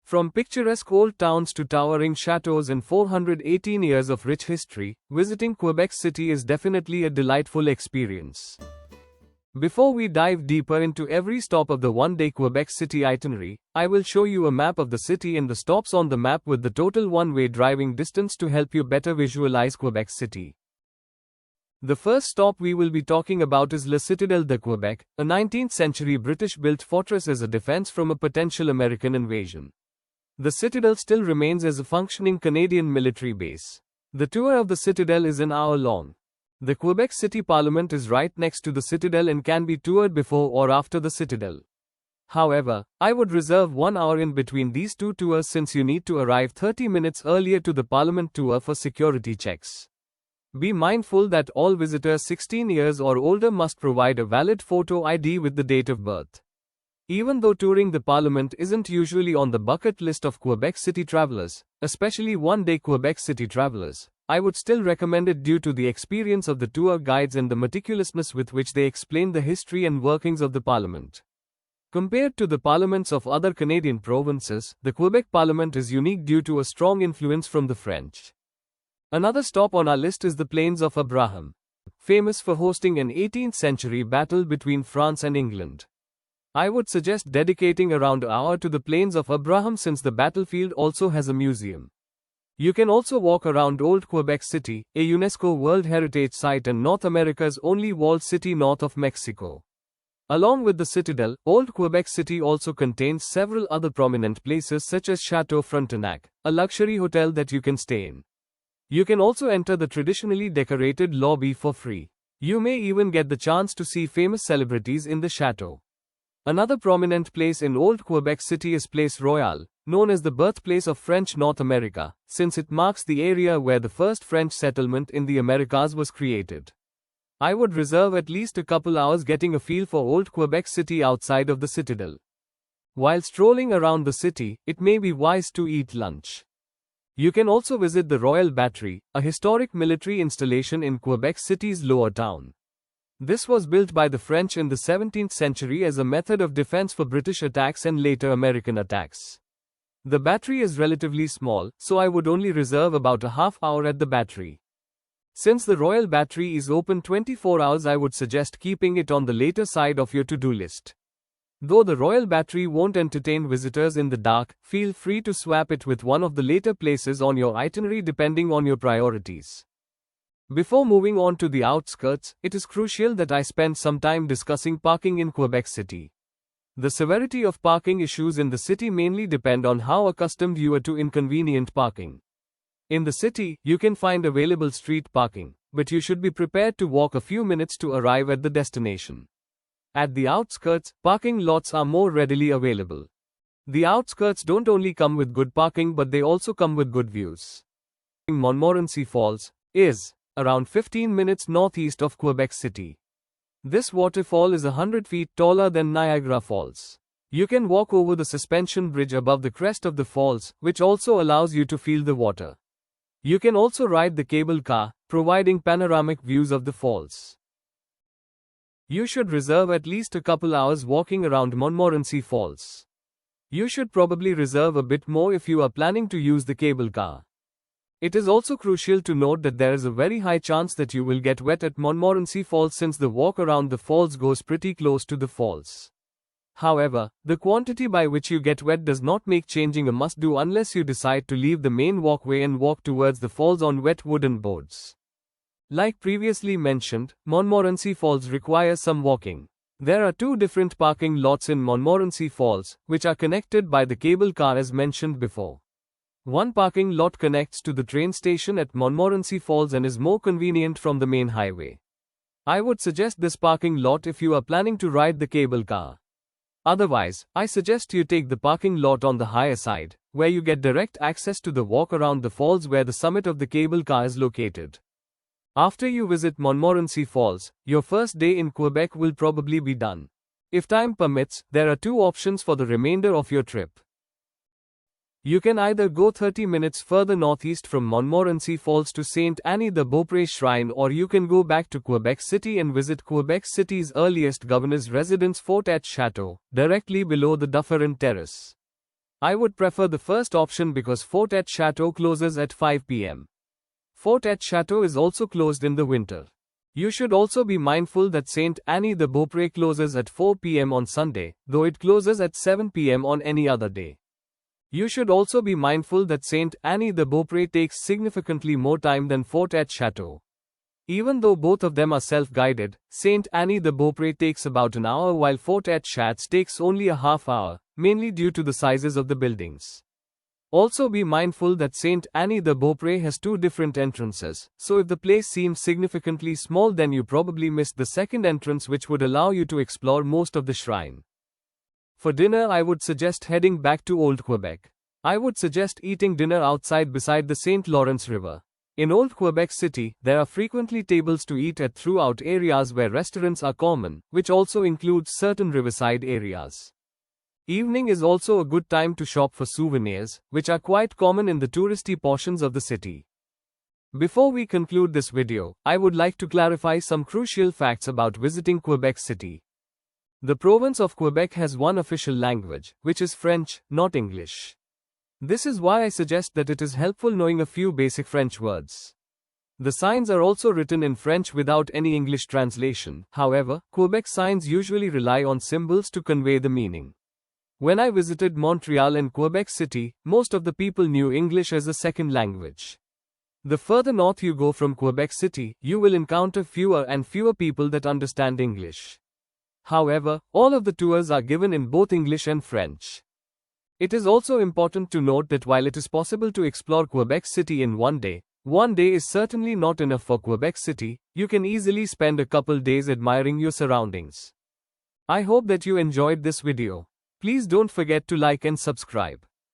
From picturesque old towns to towering chateaux and 418 years of rich history, visiting Quebec City is definitely a delightful experience. Before we dive deeper into every stop of the one-day Quebec City itinerary, I will show you a map of the city and the stops on the map with the total one-way driving distance to help you better visualize Quebec City. The first stop we will be talking about is Le Citadelle de Québec, a 19th-century British-built fortress as a defense from a potential American invasion. The Citadel still remains as a functioning Canadian military base. The tour of the Citadel is an hour long. The Quebec City Parliament is right next to the Citadel and can be toured before or after the Citadel. However, I would reserve 1 hour in between these two tours since you need to arrive 30 minutes earlier to the Parliament tour for security checks. Be mindful that all visitors 16 years or older must provide a valid photo ID with the date of birth. Even though touring the Parliament isn't usually on the bucket list of Quebec City travelers, especially one-day Quebec City travelers, I would still recommend it due to the experience of the tour guides and the meticulousness with which they explain the history and workings of the Parliament. Compared to the parliaments of other Canadian provinces, the Quebec Parliament is unique due to a strong influence from the French. Another stop on our list is the Plains of Abraham, famous for hosting an 18th-century battle between France and England. I would suggest dedicating around an hour to the Plains of Abraham since the battlefield also has a museum. You can also walk around Old Quebec City, a UNESCO World Heritage Site and North America's only walled city north of Mexico. Along with the Citadel, Old Quebec City also contains several other prominent places such as Chateau Frontenac, a luxury hotel that you can stay in. You can also enter the traditionally decorated lobby for free. You may even get the chance to see famous celebrities in the chateau. Another prominent place in Old Quebec City is Place Royale, known as the birthplace of French North America, since it marks the area where the first French settlement in the Americas was created. I would reserve at least a couple hours getting a feel for Old Quebec City outside of the Citadel. While strolling around the city, it may be wise to eat lunch. You can also visit the Royal Battery, a historic military installation in Quebec City's lower town. This was built by the French in the 17th century as a method of defense for British attacks and later American attacks. The battery is relatively small, so I would only reserve about a half hour at the battery. Since the Royal Battery is open 24 hours, I would suggest keeping it on the later side of your to-do list. Though the Royal Battery won't entertain visitors in the dark, feel free to swap it with one of the later places on your itinerary depending on your priorities. Before moving on to the outskirts, it is crucial that I spend some time discussing parking in Quebec City. The severity of parking issues in the city mainly depend on how accustomed you are to inconvenient parking. In the city, you can find available street parking, but you should be prepared to walk a few minutes to arrive at the destination. At the outskirts, parking lots are more readily available. The outskirts don't only come with good parking but they also come with good views. Montmorency Falls is around 15 minutes northeast of Quebec City. This waterfall is 100 feet taller than Niagara Falls. You can walk over the suspension bridge above the crest of the falls, which also allows you to feel the water. You can also ride the cable car, providing panoramic views of the falls. You should reserve at least a couple hours walking around Montmorency Falls. You should probably reserve a bit more if you are planning to use the cable car. It is also crucial to note that there is a very high chance that you will get wet at Montmorency Falls since the walk around the falls goes pretty close to the falls. However, the quantity by which you get wet does not make changing a must-do unless you decide to leave the main walkway and walk towards the falls on wet wooden boards. Like previously mentioned, Montmorency Falls requires some walking. There are two different parking lots in Montmorency Falls, which are connected by the cable car as mentioned before. One parking lot connects to the train station at Montmorency Falls and is more convenient from the main highway. I would suggest this parking lot if you are planning to ride the cable car. Otherwise, I suggest you take the parking lot on the higher side, where you get direct access to the walk around the falls where the summit of the cable car is located. After you visit Montmorency Falls, your first day in Quebec will probably be done. If time permits, there are two options for the remainder of your trip. You can either go 30 minutes further northeast from Montmorency Falls to Saint Anne-de-Beaupré Shrine, or you can go back to Quebec City and visit Quebec City's earliest governor's residence Fort at Chateau, directly below the Dufferin Terrace. I would prefer the first option because Fort et Chateau closes at 5 p.m. Fort et Chateau is also closed in the winter. You should also be mindful that Saint Anne de Beaupré closes at 4 p.m. on Sunday, though it closes at 7 p.m. on any other day. You should also be mindful that Saint Anne de Beaupré takes significantly more time than Fort et Chateau. Even though both of them are self-guided, Saint Anne de Beaupré takes about an hour while Fort et Chateau takes only a half hour, mainly due to the sizes of the buildings. Also be mindful that Saint Anne de Beaupré has two different entrances, so if the place seems significantly small then you probably missed the second entrance which would allow you to explore most of the shrine. For dinner I would suggest heading back to Old Quebec. I would suggest eating dinner outside beside the St. Lawrence River. In Old Quebec City, there are frequently tables to eat at throughout areas where restaurants are common, which also includes certain riverside areas. Evening is also a good time to shop for souvenirs, which are quite common in the touristy portions of the city. Before we conclude this video, I would like to clarify some crucial facts about visiting Quebec City. The province of Quebec has one official language, which is French, not English. This is why I suggest that it is helpful knowing a few basic French words. The signs are also written in French without any English translation. However, Quebec signs usually rely on symbols to convey the meaning. When I visited Montreal and Quebec City, most of the people knew English as a second language. The further north you go from Quebec City, you will encounter fewer and fewer people that understand English. However, all of the tours are given in both English and French. It is also important to note that while it is possible to explore Quebec City in one day is certainly not enough for Quebec City. You can easily spend a couple days admiring your surroundings. I hope that you enjoyed this video. Please don't forget to like and subscribe.